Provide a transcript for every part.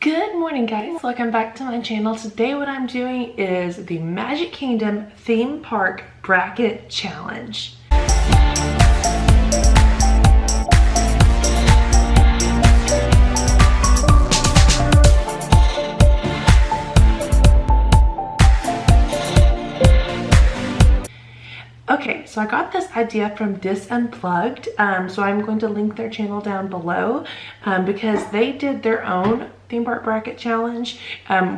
Good morning, guys. Welcome back to my channel. Today what I'm doing is the Magic Kingdom theme park bracket challenge. Okay, so I got this idea from Dis Unplugged, so I'm going to link their channel down below because they did their own theme park bracket challenge.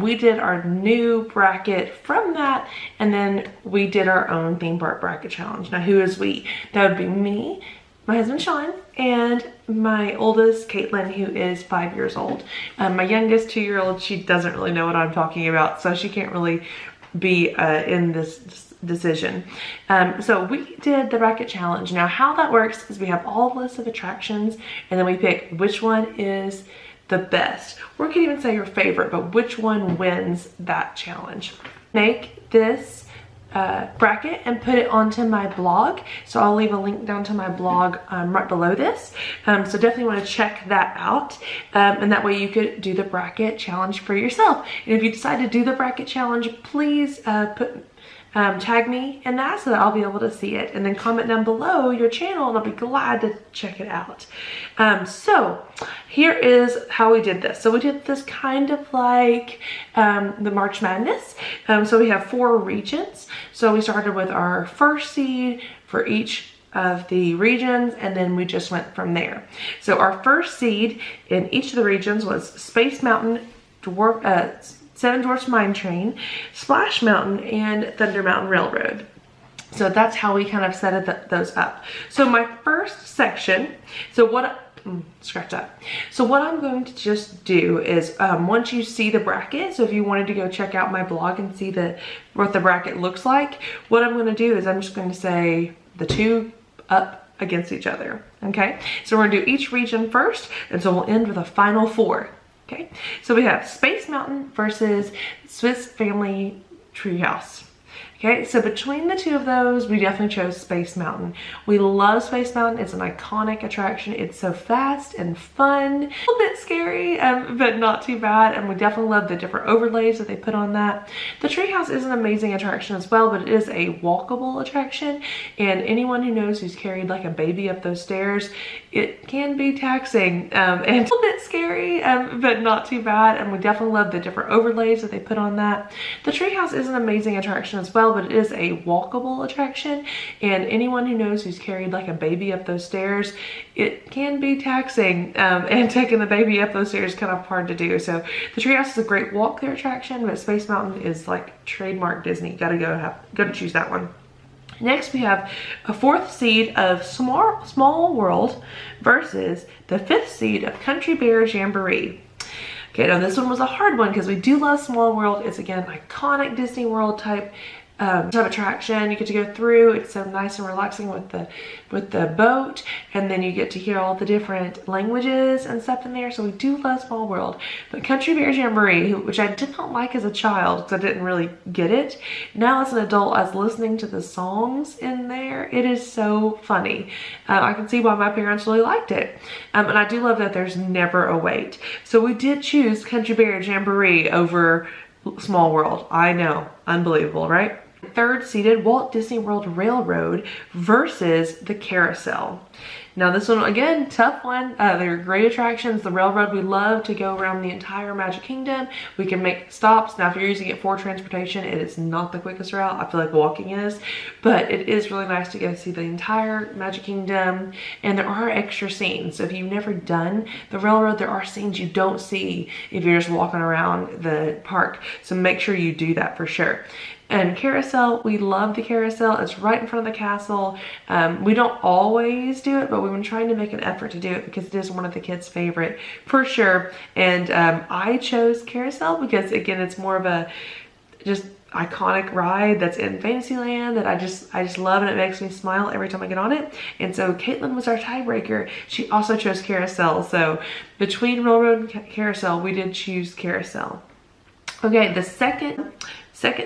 We did our new bracket from that, and then we did our own theme park bracket challenge. Now, who is we? That would be me, my husband Sean, and my oldest Caitlin, who is 5 years old. My youngest 2-year-old, she doesn't really know what I'm talking about, so she can't really be in this decision. So we did the bracket challenge. Now how that works is we have all the lists of attractions and then we pick which one is the best, or we could even say your favorite, but which one wins that challenge. Make this bracket and put it onto my blog, so I'll leave a link down to my blog right below this, so definitely want to check that out, and that way you could do the bracket challenge for yourself. And if you decide to do the bracket challenge, please tag me in that so that I'll be able to see it, and then comment down below your channel and I'll be glad to check it out. So here is how we did this. So we did this kind of like the March Madness. So we have 4 regions. So we started with our first seed for each of the regions, and then we just went from there. So our first seed in each of the regions was Space Mountain, Seven Dwarfs Mine Train, Splash Mountain, and Thunder Mountain Railroad. So that's how we kind of set those up. So my first section, scratch that. So what I'm going to just do is once you see the bracket, so if you wanted to go check out my blog and see what the bracket looks like, what I'm going to do is I'm just going to say the 2 up against each other. Okay, so we're going to do each region first, and so we'll end with a final 4. Okay, so we have Space Mountain versus Swiss Family Treehouse. Okay, so between the 2 of those, we definitely chose Space Mountain. We love Space Mountain. It's an iconic attraction. It's so fast and fun. A little bit scary, but not too bad. And we definitely love the different overlays that they put on that. The Treehouse is an amazing attraction as well, but it is a walkable attraction. And anyone who knows who's carried like a baby up those stairs, it can be taxing and a little bit scary, but not too bad. And we definitely love the different overlays that they put on that. The Treehouse is an amazing attraction as well, but it is a walkable attraction, and anyone who knows who's carried like a baby up those stairs, it can be taxing, and taking the baby up those stairs is kind of hard to do. So the Treehouse is a great walk there attraction, but Space Mountain is like trademark Disney. Gotta choose that one. Next, we have a 4th seed of Small World versus the 5th seed of Country Bear Jamboree. Okay, now this one was a hard one because we do love Small World. It's again iconic Disney World type attraction. You get to go through. It's so nice and relaxing with the boat, and then you get to hear all the different languages and stuff in there. So we do love Small World. But Country Bear Jamboree, which I did not like as a child because I didn't really get it. Now as an adult, I was listening to the songs in there. It is so funny. I can see why my parents really liked it. And I do love that there's never a wait. So we did choose Country Bear Jamboree over Small World. I know, unbelievable, right? 3rd seeded Walt Disney World Railroad versus the Carousel. Now this one, again, tough one. They're great attractions. The Railroad, we love to go around the entire Magic Kingdom. We can make stops. Now if you're using it for transportation, it is not the quickest route. I feel like walking is, but it is really nice to go see the entire Magic Kingdom, and there are extra scenes. So if you've never done the Railroad, there are scenes you don't see if you're just walking around the park. So make sure you do that for sure. And Carousel, we love the Carousel. It's right in front of the castle. We don't always do it, but we've been trying to make an effort to do it because it is one of the kids' favorite for sure. And I chose Carousel because again, it's more of a just iconic ride that's in Fantasyland that I just love, and it makes me smile every time I get on it. And so Caitlin was our tiebreaker. She also chose Carousel. So between Railroad and Carousel, we did choose Carousel. Okay, the second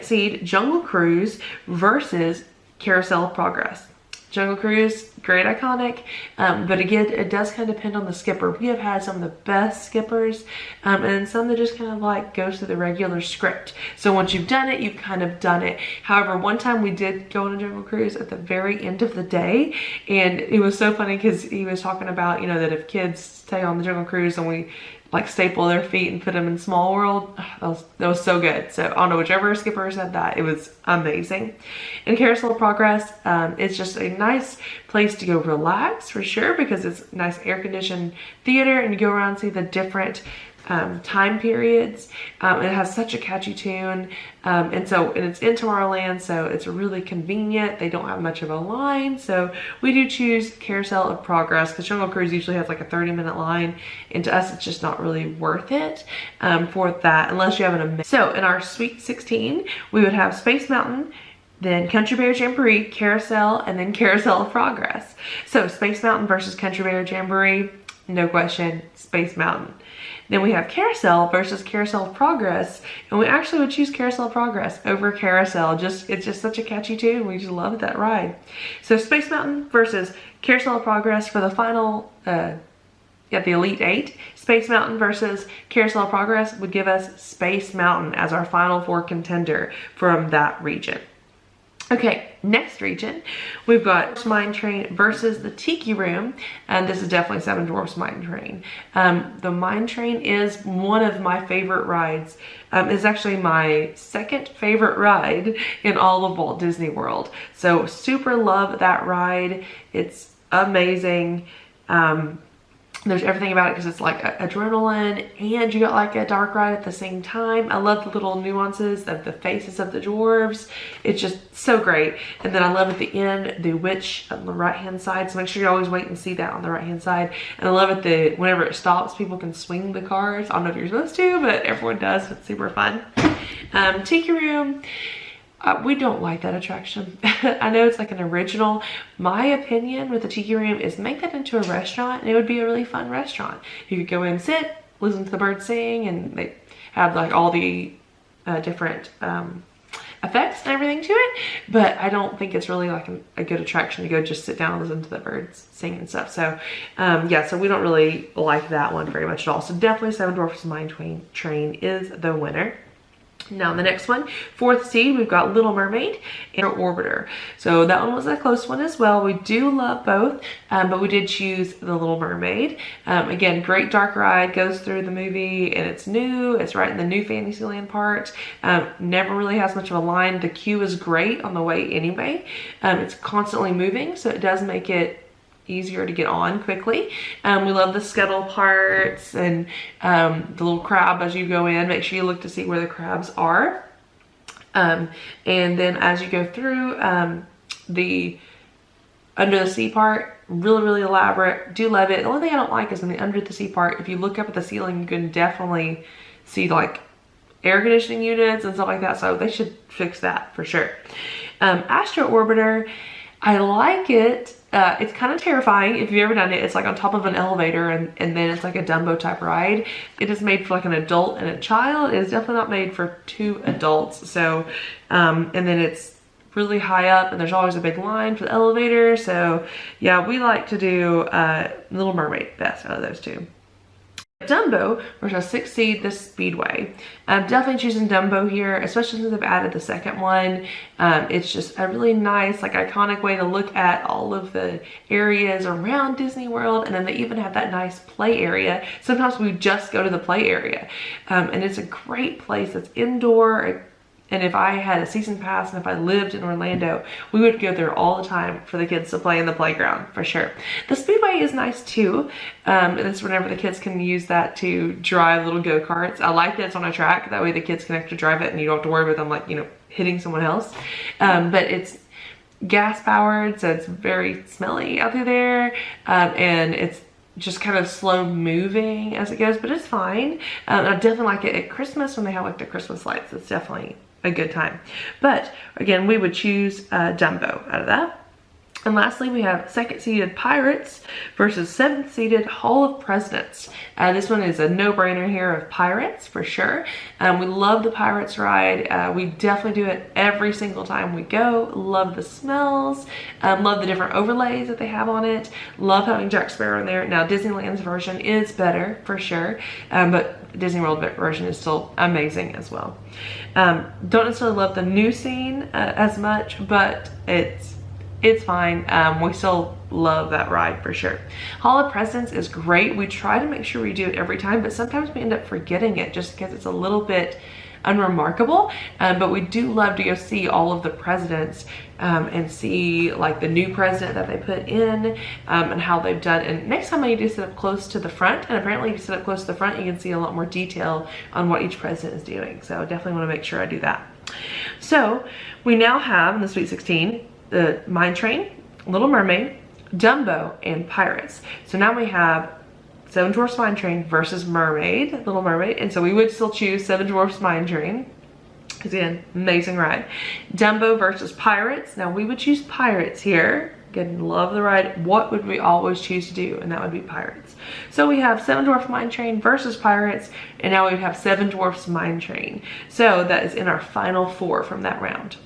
seed, Jungle Cruise versus Carousel of Progress. Jungle Cruise, great, iconic, but again, it does kind of depend on the skipper. We have had some of the best skippers, and some that just kind of like goes through the regular script. So once you've done it, you've kind of done it. However, one time we did go on a Jungle Cruise at the very end of the day, and it was so funny because he was talking about, you know, that if kids stay on the Jungle Cruise and we like staple their feet and put them in Small World, that was so good. So I don't know, whichever skipper said that, it was amazing. And Carousel of Progress, it's just a nice place to go relax for sure, because it's nice air conditioned theater, and you go around and see the different time periods. It has such a catchy tune, and it's in Tomorrowland, so it's really convenient. They don't have much of a line, so we do choose Carousel of Progress, because Jungle Cruise usually has like a 30-minute line, and to us it's just not really worth it for that, unless you have an amazing. So in our Sweet 16, we would have Space Mountain, then Country Bear Jamboree, Carousel, and then Carousel of Progress. So Space Mountain versus Country Bear Jamboree, no question, Space Mountain. Then we have Carousel versus Carousel of Progress, and we actually would choose Carousel of Progress over Carousel. It's just such a catchy tune. We just love that ride. So Space Mountain versus Carousel of Progress for the final, the Elite 8. Space Mountain versus Carousel of Progress would give us Space Mountain as our final 4 contender from that region. Okay, next region, we've got Mine Train versus the Tiki Room, and this is definitely Seven Dwarfs Mine Train. The Mine Train is one of my favorite rides. It's actually my second favorite ride in all of Walt Disney World. So super love that ride. It's amazing. There's everything about it because it's like adrenaline, and you got like a dark ride at the same time. I love the little nuances of the faces of the dwarves. It's just so great. And then I love at the end, the witch on the right hand side. So make sure you always wait and see that on the right hand side. And I love it whenever it stops, people can swing the cars. I don't know if you're supposed to, but everyone does. It's super fun. Tiki Room. We don't like that attraction. I know it's like an original. My opinion with the Tiki Room is make that into a restaurant, and it would be a really fun restaurant. You could go in, sit, listen to the birds sing, and they have like all the different effects and everything to it. But I don't think it's really like a good attraction to go just sit down and listen to the birds sing and stuff. So yeah, so we don't really like that one very much at all. So definitely Seven Dwarfs Mine Train is the winner. Now the next one, 4th seed, we've got Little Mermaid and Orbiter. So that one was a close one as well. We do love both, but we did choose the Little Mermaid. Again, great dark ride, goes through the movie, and it's new. It's right in the new Fantasyland part. Never really has much of a line. The queue is great on the way anyway. It's constantly moving, so it does make it easier to get on quickly. We love the scuttle parts and the little crab as you go in. Make sure you look to see where the crabs are. And then as you go through the under the sea part, really elaborate. Do love it. The only thing I don't like is in the under the sea part, if you look up at the ceiling, you can definitely see like air conditioning units and stuff like that. So they should fix that for sure. Astro Orbiter, I like it. It's kind of terrifying if you've ever done it. It's like on top of an elevator, and then it's like a Dumbo type ride. It is made for like an adult and a child. It is definitely not made for 2 adults. So, and then it's really high up, and there's always a big line for the elevator. So yeah, we like to do Little Mermaid best out of those 2. Dumbo versus 6th seed, the Speedway. I'm definitely choosing Dumbo here, especially since they've added the second one. It's just a really nice, like iconic way to look at all of the areas around Disney World, and then they even have that nice play area. Sometimes we just go to the play area, and it's a great place. It's indoor. And if I had a season pass and if I lived in Orlando, we would go there all the time for the kids to play in the playground, for sure. The Speedway is nice too. And it's whenever the kids can use that to drive little go-karts. I like that it's on a track. That way the kids can actually drive it and you don't have to worry about them like, you know, hitting someone else. But it's gas powered, so it's very smelly out through there. And it's just kind of slow moving as it goes, but it's fine. I definitely like it at Christmas when they have like the Christmas lights. It's definitely a good time. But again, we would choose Dumbo out of that. And lastly, we have second-seated Pirates versus seventh-seated Hall of Presidents. This one is a no-brainer here of Pirates for sure. We love the Pirates ride. We definitely do it every single time we go. Love the smells. Love the different overlays that they have on it. Love having Jack Sparrow in there. Now, Disneyland's version is better for sure, but Disney World version is still amazing as well. Don't necessarily love the new scene as much, but it's fine. We still love that ride for sure. Hall of Presidents is great. We try to make sure we do it every time, but sometimes we end up forgetting it just because it's a little bit unremarkable. But we do love to go see all of the presidents and see like the new president that they put in and how they've done. And next time I need to sit up close to the front, and apparently if you sit up close to the front, you can see a lot more detail on what each president is doing. So I definitely want to make sure I do that. So we now have in the Sweet 16, the Mine Train, Little Mermaid, Dumbo, and Pirates. So now we have Seven Dwarfs Mine Train versus Mermaid, Little Mermaid. And so we would still choose Seven Dwarfs Mine Train, because again, amazing ride. Dumbo versus Pirates. Now we would choose Pirates here. Again, love the ride. What would we always choose to do? And that would be Pirates. So we have Seven Dwarfs Mine Train versus Pirates, and now we would have Seven Dwarfs Mine Train. So that is in our final 4 from that round.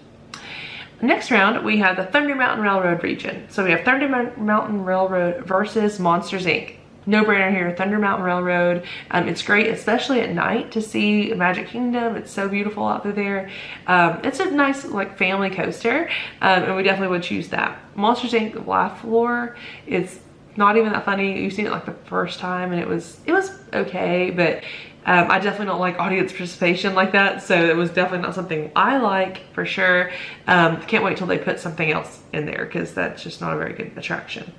Next round, we have the Thunder Mountain Railroad region. So we have Thunder Mountain Railroad versus Monsters, Inc. No brainer here, Thunder Mountain Railroad. It's great, especially at night, to see Magic Kingdom. It's so beautiful out there. It's a nice like family coaster, and we definitely would choose that. Monsters, Inc. Laugh Floor, it's not even that funny. You've seen it like the first time, and it was okay, but I definitely don't like audience participation like that, so it was definitely not something I like for sure. Can't wait till they put something else in there, because that's just not a very good attraction.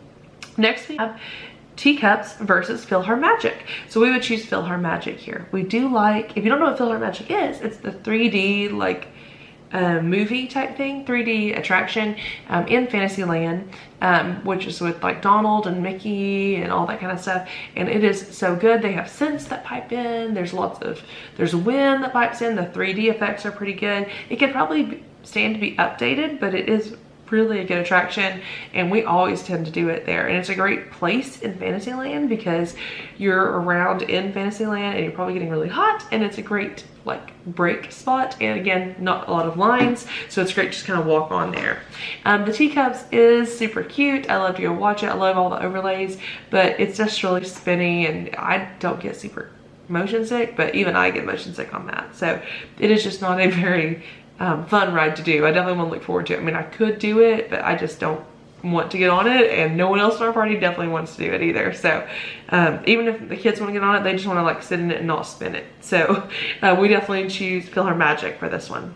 Next we have Teacups versus PhilharMagic. So we would choose PhilharMagic here. We do like, if you don't know what PhilharMagic is, it's the 3D like movie type thing, 3D attraction in Fantasyland, which is with like Donald and Mickey and all that kind of stuff, and it is so good. They have scents that pipe in, there's wind that pipes in, the 3D effects are pretty good. It could probably stand to be updated, but it is really a good attraction, and we always tend to do it there. And it's a great place in Fantasyland because you're around in Fantasyland and you're probably getting really hot, and it's a great like break spot, and again, not a lot of lines, so it's great just kind of walk on there. The Teacups is super cute. I love to go watch it. I love all the overlays, but it's just really spinny, and I don't get super motion sick, but even I get motion sick on that. So it is just not a very fun ride to do. I definitely want to look forward to it. I mean, I could do it, but I just don't want to get on it, and no one else in our party definitely wants to do it either. So even if the kids want to get on it, they just want to like sit in it and not spin it. So we definitely choose PhilharMagic for this one.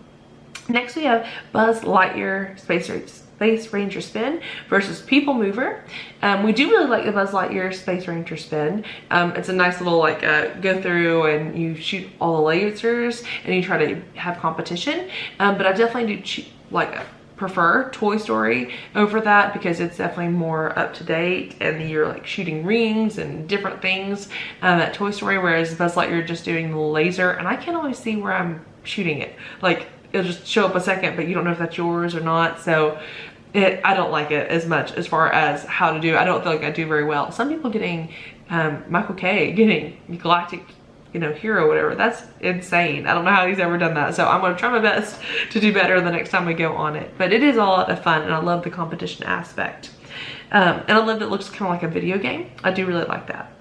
Next we have Buzz Lightyear Space Ranger Spin versus People Mover. We do really like the Buzz Lightyear Space Ranger Spin. It's a nice little like go through and you shoot all the lasers and you try to have competition. But I definitely do prefer Toy Story over that, because it's definitely more up to date and you're like shooting rings and different things at Toy Story, whereas Buzz Lightyear just doing the laser, and I can't always see where I'm shooting it. Like it'll just show up a second, but you don't know if that's yours or not. So I don't like it as much as far as how to do it. I don't feel like I do very well. Some people getting Michael K getting Galactic hero, whatever, that's insane. I don't know how he's ever done that, so I'm gonna try my best to do better the next time we go on it. But it is a lot of fun, and I love the competition aspect, and I love that it looks kind of like a video game. I do really like that.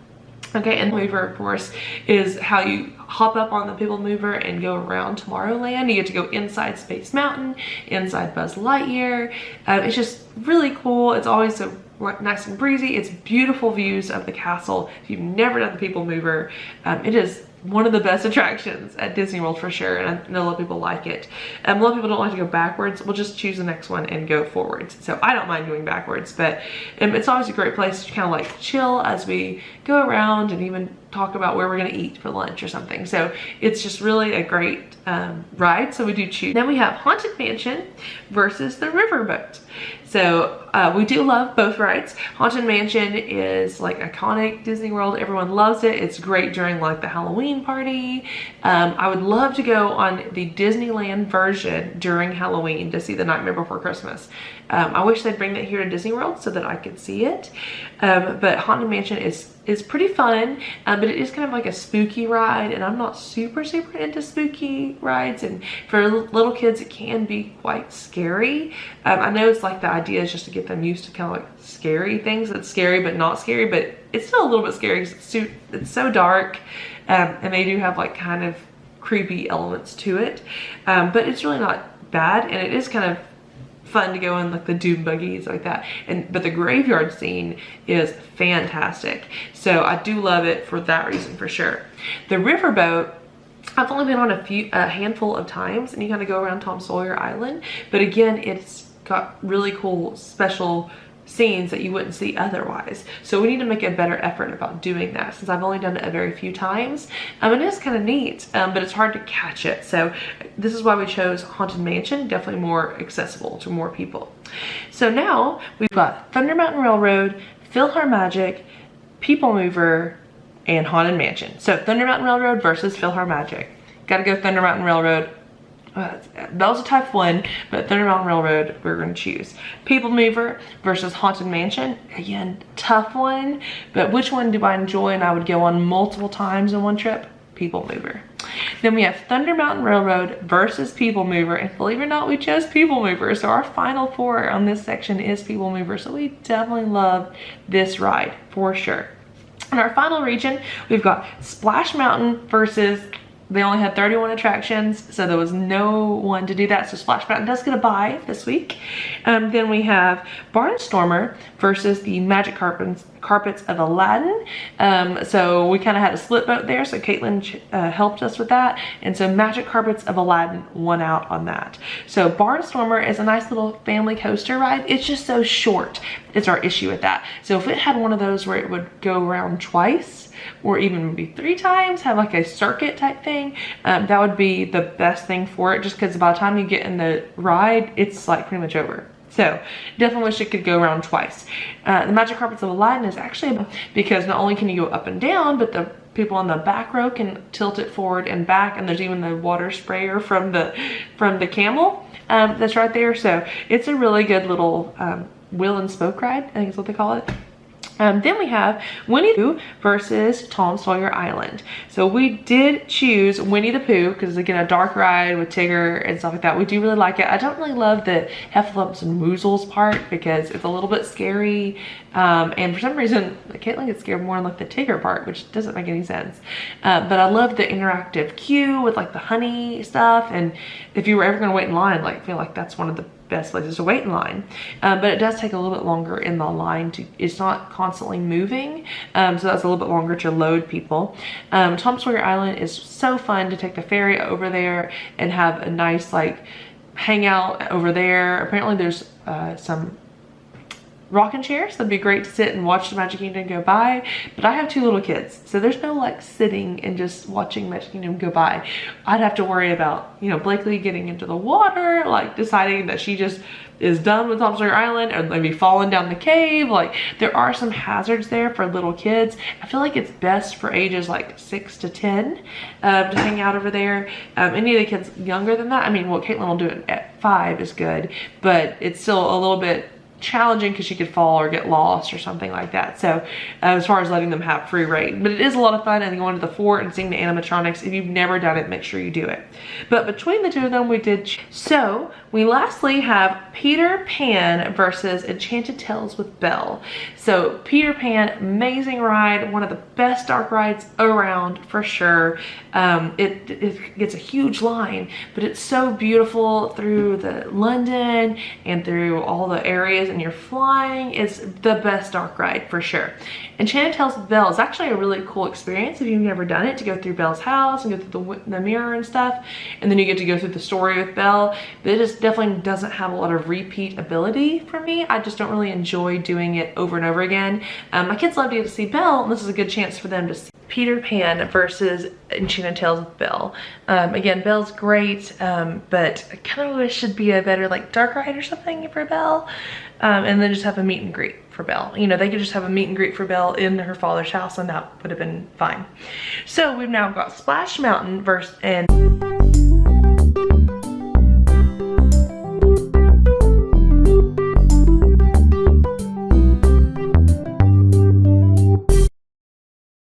Okay, and the mover, of course, is how you hop up on the People Mover and go around Tomorrowland. You get to go inside Space Mountain, inside Buzz Lightyear. It's just really cool. It's always so nice and breezy. It's beautiful views of the castle. If you've never done the People Mover, it is one of the best attractions at Disney World for sure, and I know a lot of people like it. A lot of people don't like to go backwards. We'll just choose the next one and go forwards. So I don't mind going backwards, but it's always a great place to kind of like chill as we go around and even talk about where we're gonna eat for lunch or something. So it's just really a great ride, so we do choose. Then we have Haunted Mansion versus the Riverboat. So we do love both rides. Haunted Mansion is like iconic Disney World. Everyone loves it. It's great during like the Halloween party. I would love to go on the Disneyland version during Halloween to see The Nightmare Before Christmas. I wish they'd bring that here to Disney World so that I could see it. But Haunted Mansion is pretty fun, but it is kind of like a spooky ride, and I'm not super into spooky rides, and for little kids it can be quite scary. I know it's like the idea is just to get them used to kind of like scary things. It's scary but not scary, but it's still a little bit scary. It's so dark, and they do have like kind of creepy elements to it, but it's really not bad, and it is kind of fun to go in like the dune buggies like that. But the graveyard scene is fantastic, so I do love it for that reason for sure. The riverboat, I've only been on a handful of times, and you kind of go around Tom Sawyer Island, but again, it's got really cool special scenes that you wouldn't see otherwise. So we need to make a better effort about doing that, since I've only done it a very few times. It is kind of neat, but it's hard to catch it. So this is why we chose Haunted Mansion, definitely more accessible to more people. So now we've got Thunder Mountain Railroad, PhilharMagic, People Mover, and Haunted Mansion. So Thunder Mountain Railroad versus PhilharMagic. Gotta go Thunder Mountain Railroad. That was a tough one, but Thunder Mountain Railroad we're going to choose. People Mover versus Haunted Mansion. Again, tough one, but which one do I enjoy and I would go on multiple times in one trip? People Mover. Then we have Thunder Mountain Railroad versus People Mover, and believe it or not, we chose People Mover. So our final four on this section is People Mover, so we definitely love this ride for sure. In our final region, we've got Splash Mountain versus, they only had 31 attractions, so there was no one to do that. So Splash Mountain does get a bye this week. Then we have Barnstormer versus the Magic Carpets of Aladdin. So we kind of had a split vote there. So Caitlin helped us with that. And so Magic Carpets of Aladdin won out on that. So Barnstormer is a nice little family coaster ride. It's just so short. It's our issue with that. So if it had one of those where it would go around twice, or even maybe 3 times, have like a circuit type thing, that would be the best thing for it, just because by the time you get in the ride, it's like pretty much over. So definitely wish it could go around twice. The Magic Carpets of Aladdin is actually, because not only can you go up and down, but the people on the back row can tilt it forward and back, and there's even the water sprayer from the camel that's right there. So it's a really good little wheel and spoke ride, I think is what they call it. Then we have Winnie the Pooh versus Tom Sawyer Island. So we did choose Winnie the Pooh because, again, a dark ride with Tigger and stuff like that. We do really like it. I don't really love the Heffalumps and Woozles part because it's a little bit scary. And for some reason, Caitlin gets scared more on like the Tigger part, which doesn't make any sense. But I love the interactive queue with like the honey stuff. And if you were ever going to wait in line, like, I feel like that's one of the best places to wait in line, but it does take a little bit longer in the line it's not constantly moving, so that's a little bit longer to load people. Tom Sawyer Island is so fun to take the ferry over there and have a nice like hangout over there. Apparently there's some rocking chairs that'd be great to sit and watch the Magic Kingdom go by, but I have 2 little kids, so there's no like sitting and just watching Magic Kingdom go by. I'd have to worry about, you know, Blakely getting into the water, like deciding that she just is done with Tom Sawyer Island, or maybe falling down the cave. Like, there are some hazards there for little kids. I feel like it's best for ages like 6 to 10 to hang out over there. Any of the kids younger than that, I mean, well, Caitlin will do it at 5 is good, but it's still a little bit challenging because she could fall or get lost or something like that. So as far as letting them have free reign, but it is a lot of fun, and going to the fort and seeing the animatronics. If you've never done it, make sure you do it. But between the 2 of them, we did. So we lastly have Peter Pan versus Enchanted Tales with Belle. So Peter Pan, amazing ride, one of the best dark rides around for sure. It gets a huge line, but it's so beautiful through the London and through all the areas, and you're flying. It's the best dark ride for sure. Enchanted Tales with Belle is actually a really cool experience if you've never done it, to go through Belle's house and go through the mirror and stuff, and then you get to go through the story with Belle. But it just definitely doesn't have a lot of repeat ability for me. I just don't really enjoy doing it over and over again. My kids love to get to see Belle, and this is a good chance for them to see. Peter Pan versus Enchanted Tales with Belle. Again, Belle's great, but I kind of wish it'd be a better like dark ride or something for Belle. And then just have a meet and greet for Belle. You know, they could just have a meet and greet for Belle in her father's house and that would have been fine. So we've now got Splash Mountain and